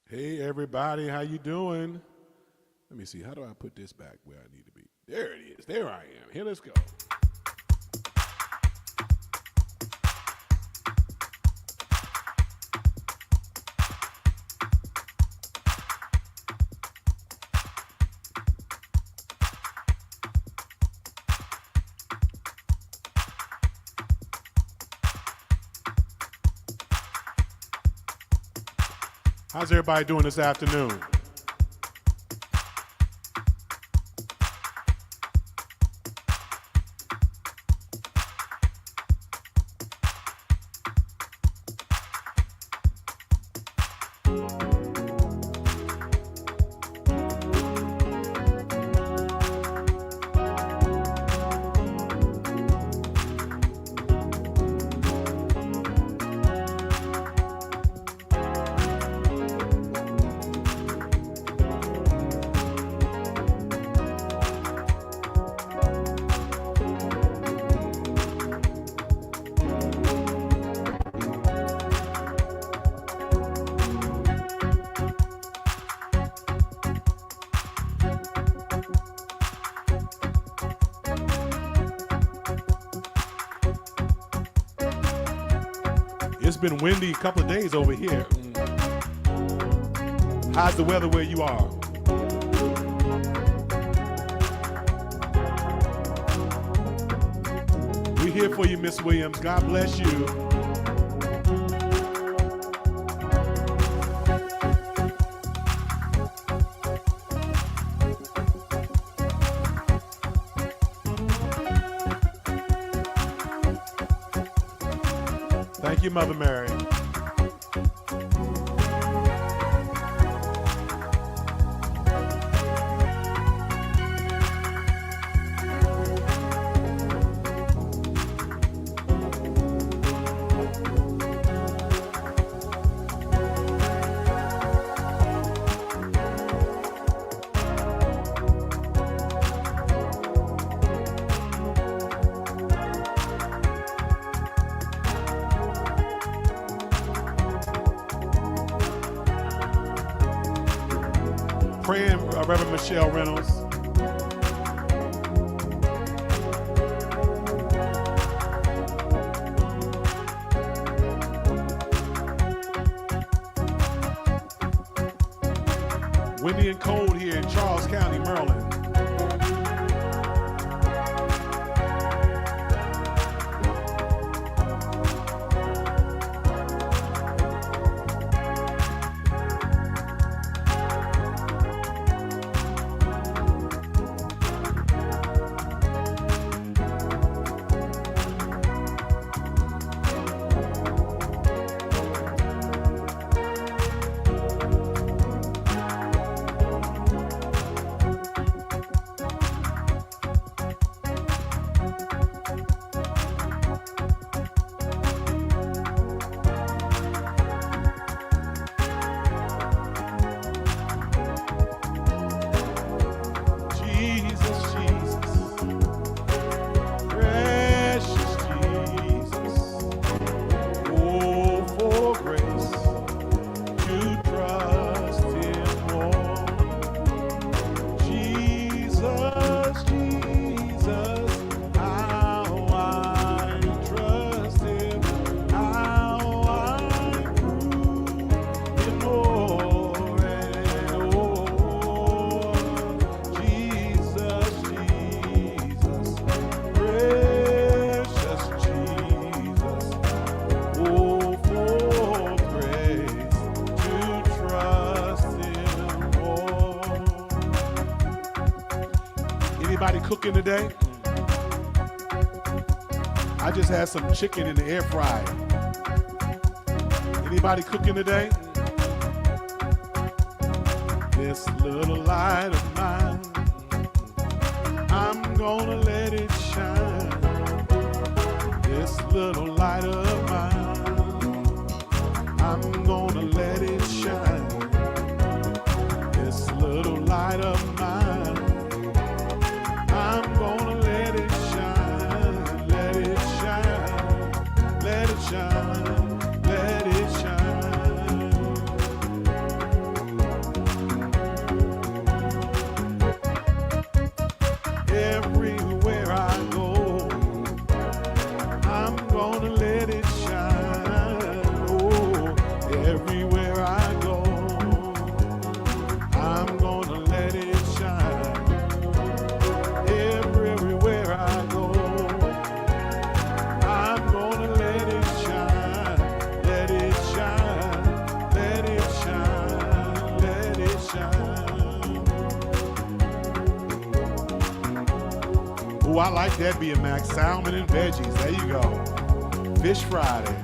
Hey everybody, how you doing? Let me see, how do I put this back where I need to be? There it is, there I am. Here, let's go. How's everybody doing this afternoon? It's been windy a couple of days over here. How's the weather where you are? We're here for you, Miss Williams. God bless you. Thank you, Mother Mary. Praying, Reverend Michelle Reynolds. Windy and cold here in Charles County, Maryland. Anybody cooking today? I just had some chicken in the air fryer. Anybody cooking today? This little light of mine, I'm gonna let it shine. This little light of mine, I'm gonna let it shine. This little light of mine, I'm gonna let it shine, let it shine, let it shine, let it shine. Ooh, I like that, BMX. Salmon and veggies. There you go. Fish Friday.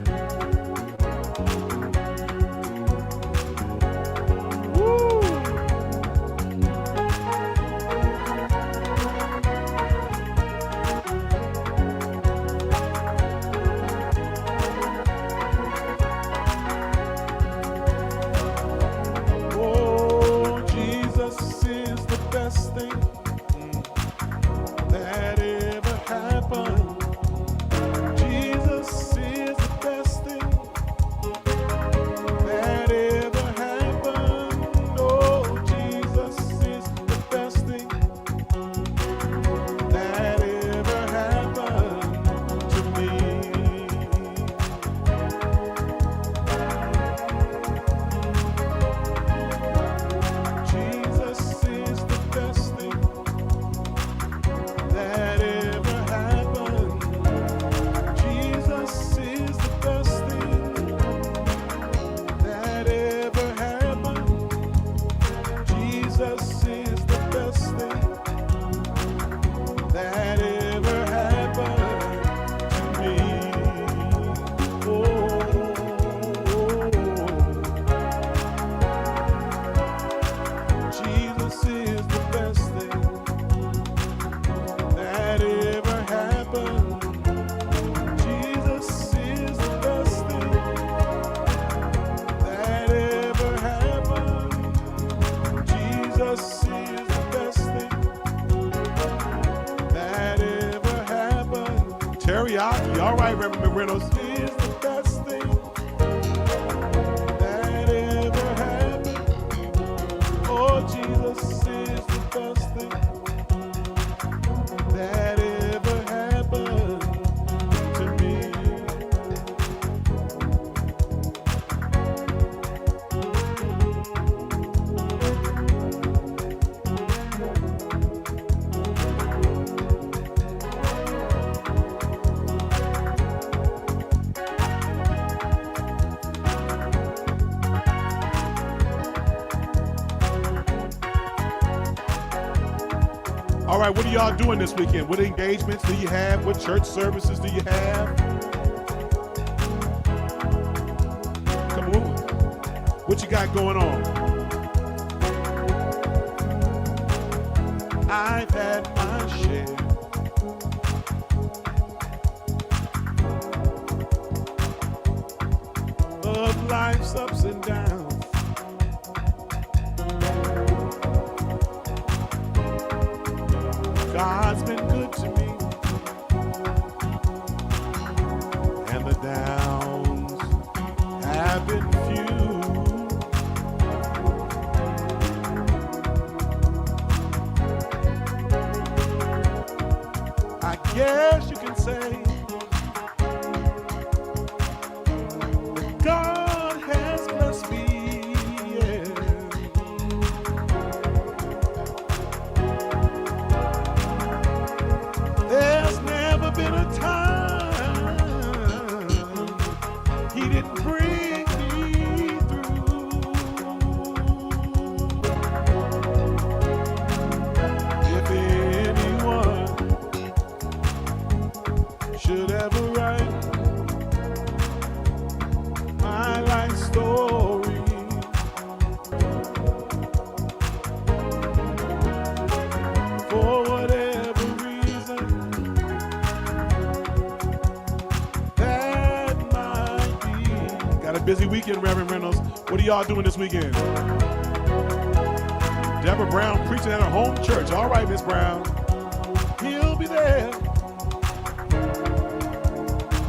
Teriyaki, all right, Reverend Reynolds. Is the best thing that ever happened. Oh, Jesus is the best thing that ever happened to me. All right, what are y'all doing this weekend? What engagements do you have? What church services do you have? Come on. What you got going on? I've had my share of life's ups and downs. God's been good to me, and the downs have been few. I guess you can say that God has blessed me. Been a time he didn't bring me through. If anyone should ever write my life story, for whatever reason busy weekend, Reverend Reynolds. What are y'all doing this weekend? Deborah Brown preaching at her home church. All right, Miss Brown. He'll be there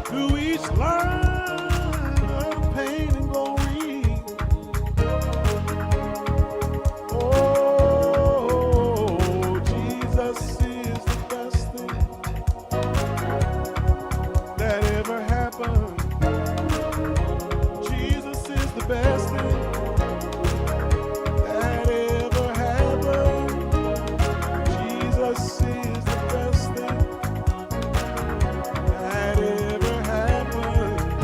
through each line of pain and glory. Oh, Jesus is the best thing that ever happened. The best thing that ever happened. Jesus is the best thing that ever happened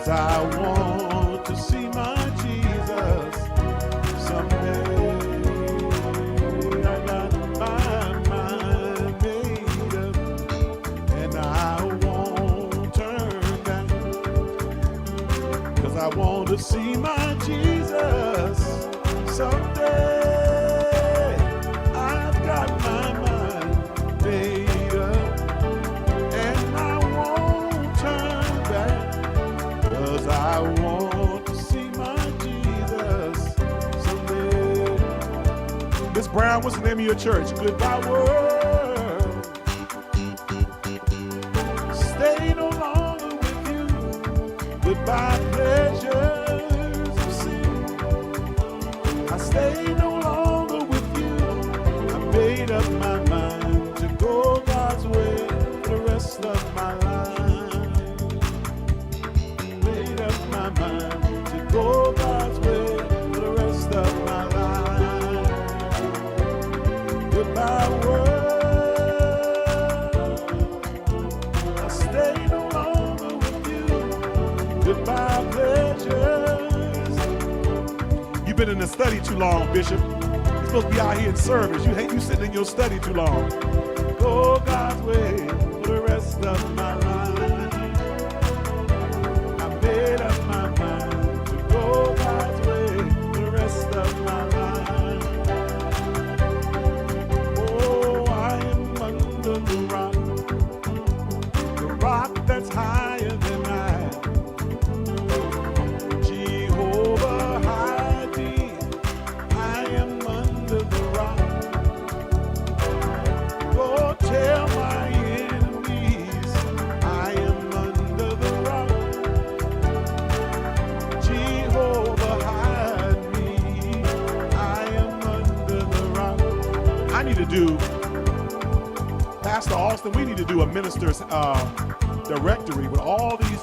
'cause I want to see my Jesus someday. I got my mind made up, and I won't turn back, 'cause I want to see my Jesus someday. I've got my mind made up, and I won't turn back, 'cause I want to see my Jesus someday. Miss Brown, what's the name of your church? Goodbye world, stay no longer with you. Goodbye pleasures of sin, I stay no longer with you. I made up my mind to go God's way for the rest of my life. Made up my mind to go God's way for the rest of my life. Goodbye world, I stay no longer with you. Goodbye pleasures. You've been in the study too long, Bishop. You're supposed to be out here in service. You hate you sitting in your study too long. Go God's way for the rest of my life. I made up my mind to go God's way for the rest of my life. Oh, I am under the rock that's higher than I. Jehovah hide me, I am under the rock. Go tell my enemies I am under the rock. Jehovah hide me, I am under the rock. I need to do, Pastor Austin, we need to do a minister's directory with all these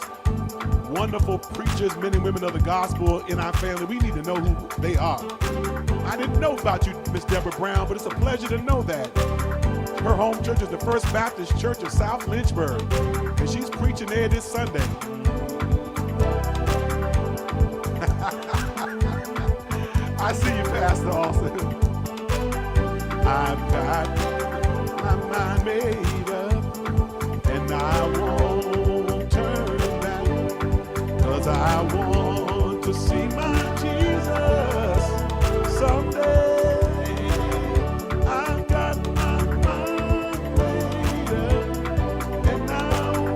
wonderful preachers, men and women of the gospel in our family. We need to know who they are. I didn't know about you, Miss Deborah Brown, but it's a pleasure to know that. Her home church is the First Baptist Church of South Lynchburg, and she's preaching there this Sunday. I see you, Pastor Austin. I've got my mind made up, and I won't turn back, 'cause I want to see my Jesus someday. I've got my mind made up, and I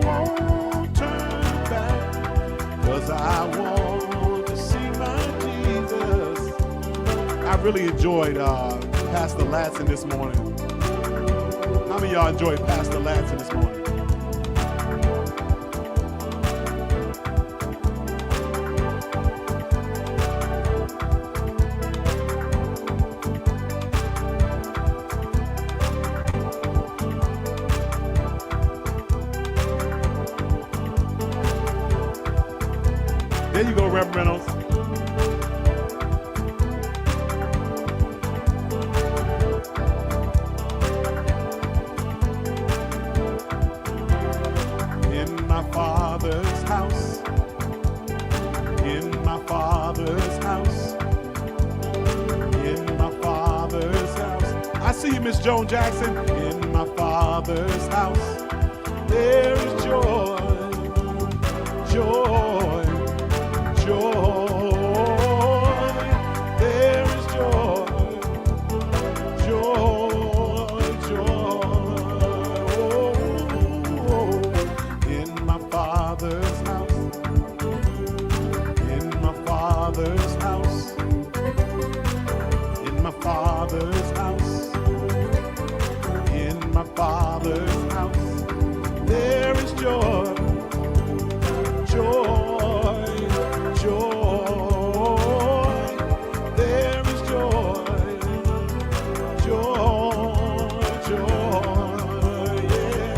won't turn back, 'cause I want to see my Jesus. I really enjoyed Pastor Latson this morning. How many of y'all enjoyed Pastor Latson this morning? There you go, Reverend Reynolds. In my Father's house, in my Father's house, in my Father's house. I see you, Miss Joan Jackson. In my Father's house, there is joy, joy, joy. There is joy, joy, joy. Oh, in my Father's house, in my Father's house, in my Father's house, in my Father's house, there is joy, joy, joy. There is joy, joy, joy. Yeah,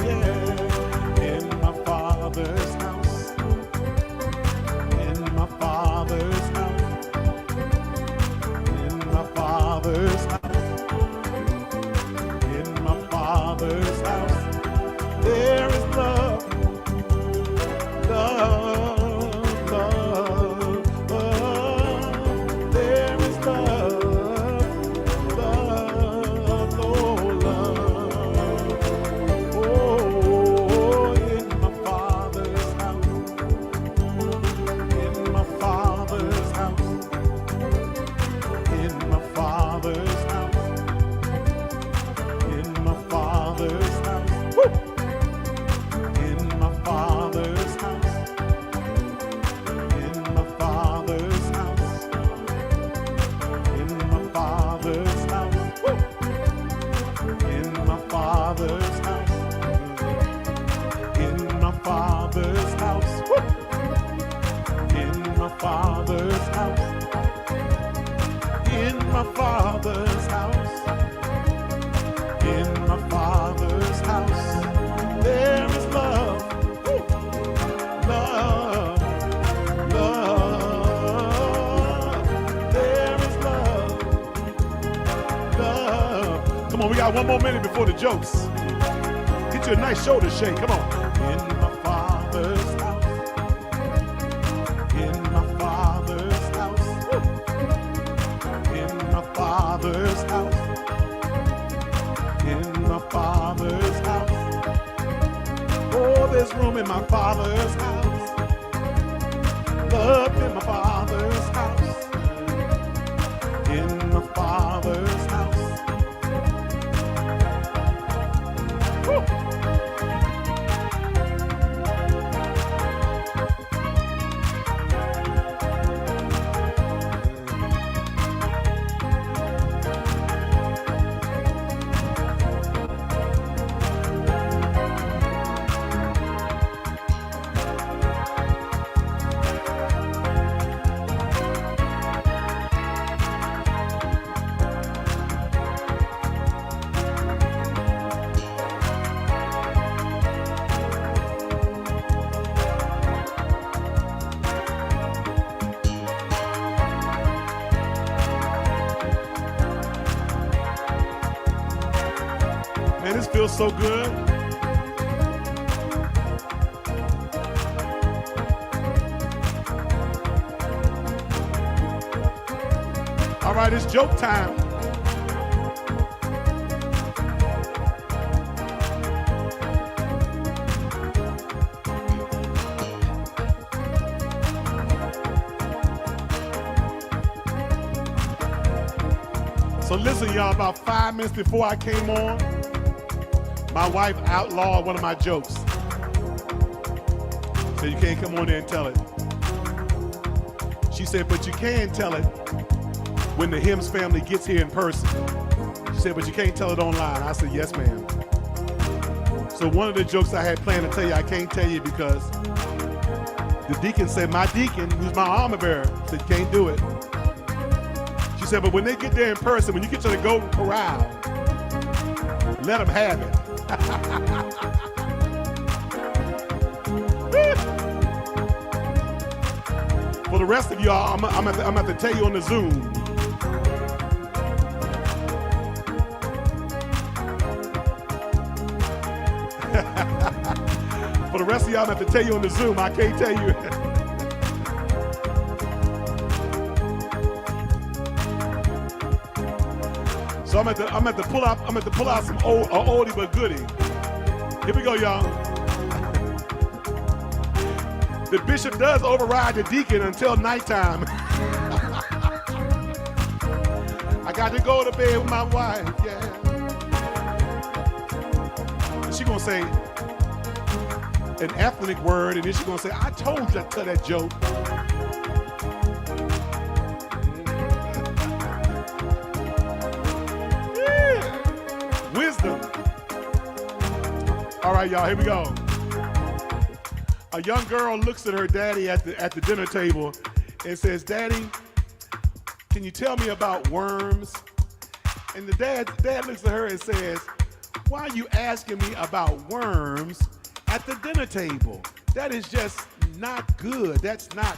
yeah. In my Father's house, in my Father's house, got one more minute before the jokes. Get you a nice shoulder shake. Come on. In my Father's house. In my Father's house. In my Father's house. In my Father's house. Oh, there's room in my Father's house. Love in my Father's house. In my Father's house. Woo. Man, this feels so good. All right, it's joke time. So listen, y'all, about 5 minutes before I came on, my wife outlawed one of my jokes. So you can't come on there and tell it. She said, but you can tell it when the Hims family gets here in person. She said, but you can't tell it online. I said, yes, ma'am. So one of the jokes I had planned to tell you, I can't tell you because the deacon said, my deacon, who's my armor bearer, said, you can't do it. She said, but when they get there in person, when you get to the Golden Corral, let them have it. For the rest of y'all, I'm going to tell you on the Zoom. For the rest of y'all, I'm going to tell you on the Zoom. I can't tell you. So I'm at to pull out some oldie but goodie. Here we go, y'all. The bishop does override the deacon until nighttime. I got to go to bed with my wife, yeah. She gonna say an ethnic word, and then she gonna say, I told you to tell that joke. Wisdom. All right, y'all, here we go. A young girl looks at her daddy at the dinner table and says, Daddy, can you tell me about worms? And the dad looks at her and says, why are you asking me about worms at the dinner table? That is just not good. That's not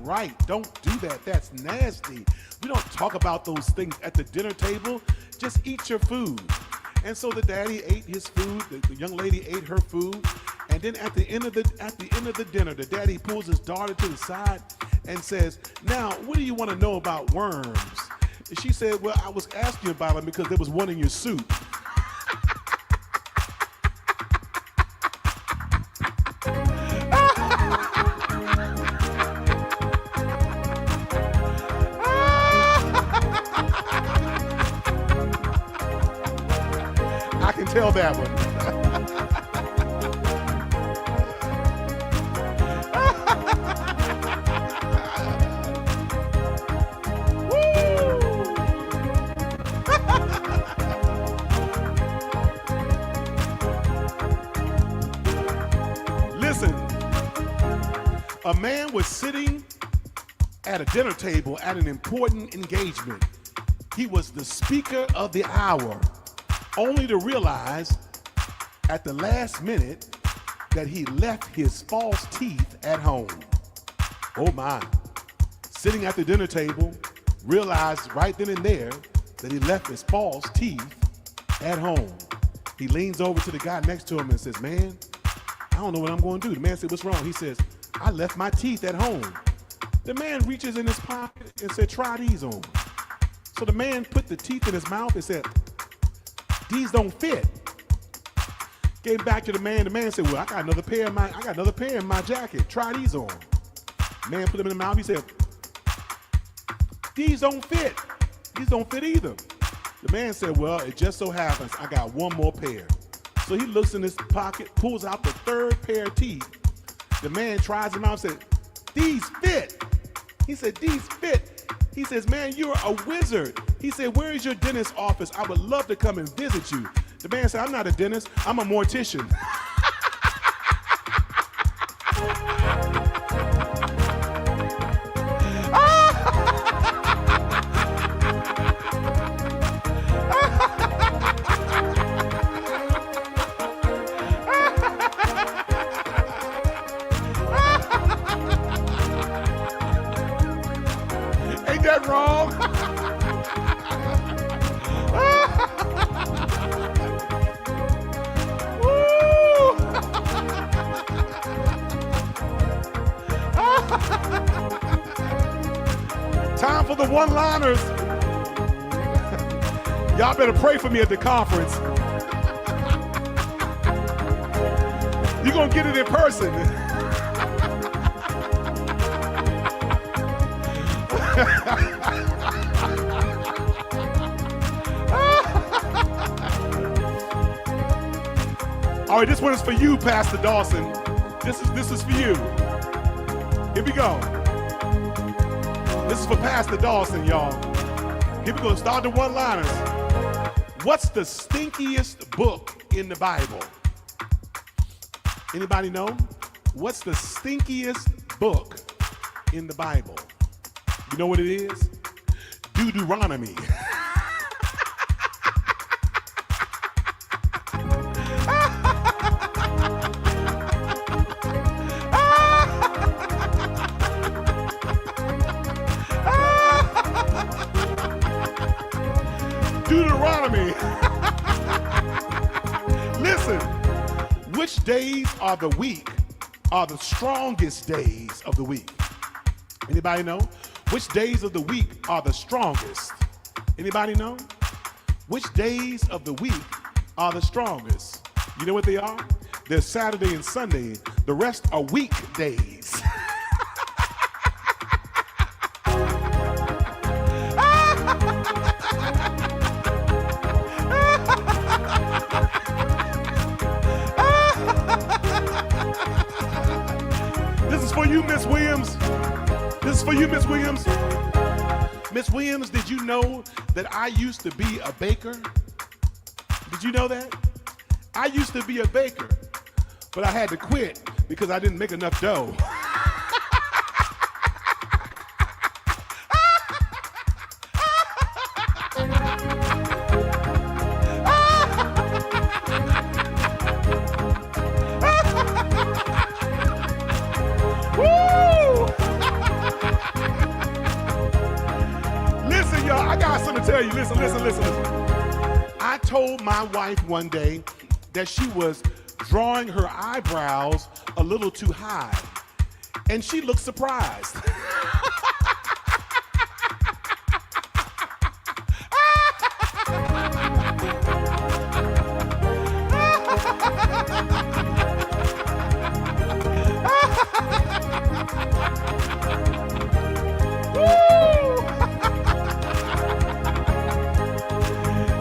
right. Don't do that. That's nasty. We don't talk about those things at the dinner table. Just eat your food. And so the daddy ate his food. The young lady ate her food. And then at the end of the dinner, the daddy pulls his daughter to the side and says, now, what do you want to know about worms? And she said, well, I was asking about them because there was one in your soup. I can tell that one. Listen, a man was sitting at a dinner table at an important engagement. He was the speaker of the hour, only to realize at the last minute that he left his false teeth at home. Oh my. Sitting at the dinner table, realized right then and there that he left his false teeth At home, he leans over to the guy next to him and says, man, I don't know what I'm going to do. The man said, what's wrong? He says, I left my teeth at home. The man reaches in his pocket and said, try these on. So the man put the teeth in his mouth and said, these don't fit. Came back to the man. The man said, well, I got another pair in my jacket. Try these on. Man put them in the mouth. He said, these don't fit. These don't fit either. The man said, well, it just so happens I got one more pair. So he looks in his pocket, pulls out the third pair of teeth. The man tries them out and said, these fit. He said, these fit. He says, man, you're a wizard. He said, where is your dentist's office? I would love to come and visit you. The man said, I'm not a dentist, I'm a mortician. Ain't that wrong? Time for the one-liners. Y'all better pray for me at the conference. You're gonna get it in person. All right, this one is for you, Pastor Dawson. This is for you. Here we go. This is for Pastor Dawson, y'all. Here we go. Start the one-liners. What's the stinkiest book in the Bible? Anybody know? What's the stinkiest book in the Bible? You know what it is? Deuteronomy. Deuteronomy. Listen, which days of the week are the strongest days of the week? Anybody know? Which days of the week are the strongest? Anybody know? Which days of the week are the strongest? You know what they are? They're Saturday and Sunday. The rest are weekdays. This is for you, Miss Williams. This is for you, Miss Williams. Miss Williams, did you know that I used to be a baker? Did you know that? I used to be a baker, but I had to quit because I didn't make enough dough. Listen, y'all, I got something to tell you. Listen. I told my wife one day that she was drawing her eyebrows a little too high, and she looked surprised.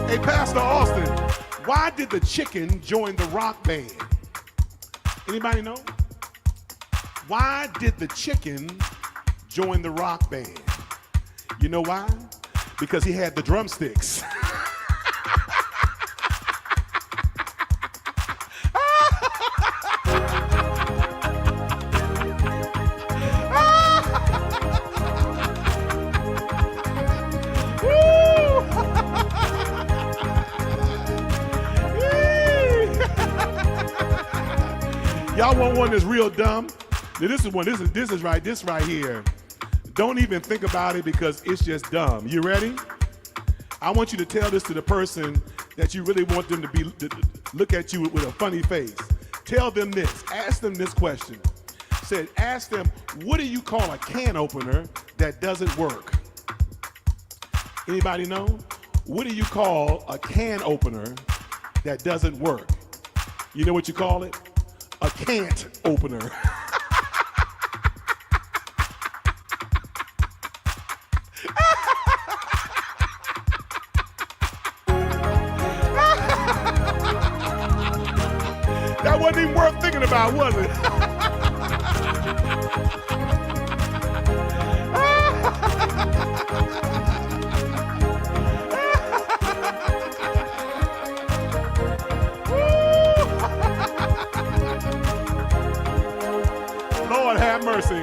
Hey, Pastor Austin, why did the chicken join the rock band? Anybody know? Why did the chicken join the rock band? You know why? Because he had the drumsticks. Y'all want one that's real dumb? Now this is right here. Don't even think about it because it's just dumb. You ready? I want you to tell this to the person that you really want them to look at you with a funny face, tell them this. Ask them this question. Ask them, what do you call a can opener that doesn't work? Anybody know? What do you call a can opener that doesn't work? You know what you call it? A can't opener. That wasn't even worth thinking about, was it? Lord have mercy.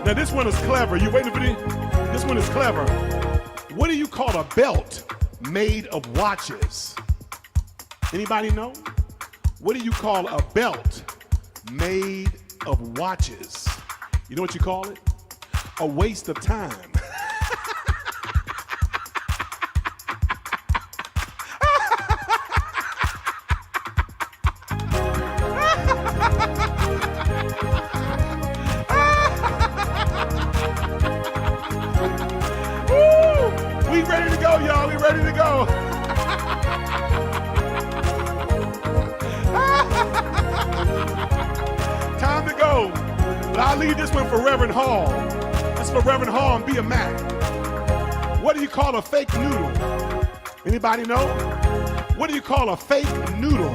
Now this one is clever. You waiting for me? This one is clever. What do you call a belt made of watches? Anybody know? What do you call a belt made of watches? You know what you call it? A waste of time. We ready to go, y'all. We ready to go. Time to go. But I'll leave this one for Reverend Hall. That's for Reverend Hall and Be a Mac. What do you call a fake noodle? Anybody know? What do you call a fake noodle?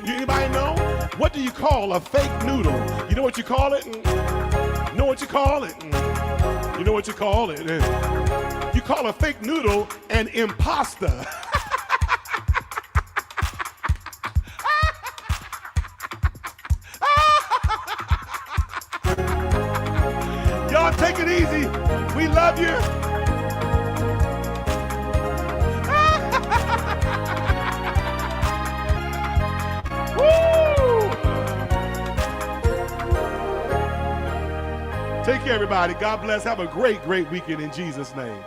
Anybody know? What do you call a fake noodle? You know what you call it? You know what you call it? You know what you call it? You call a fake noodle an imposter. Y'all take it easy. We love you. Woo! Take care, everybody. God bless. Have a great, great weekend in Jesus' name.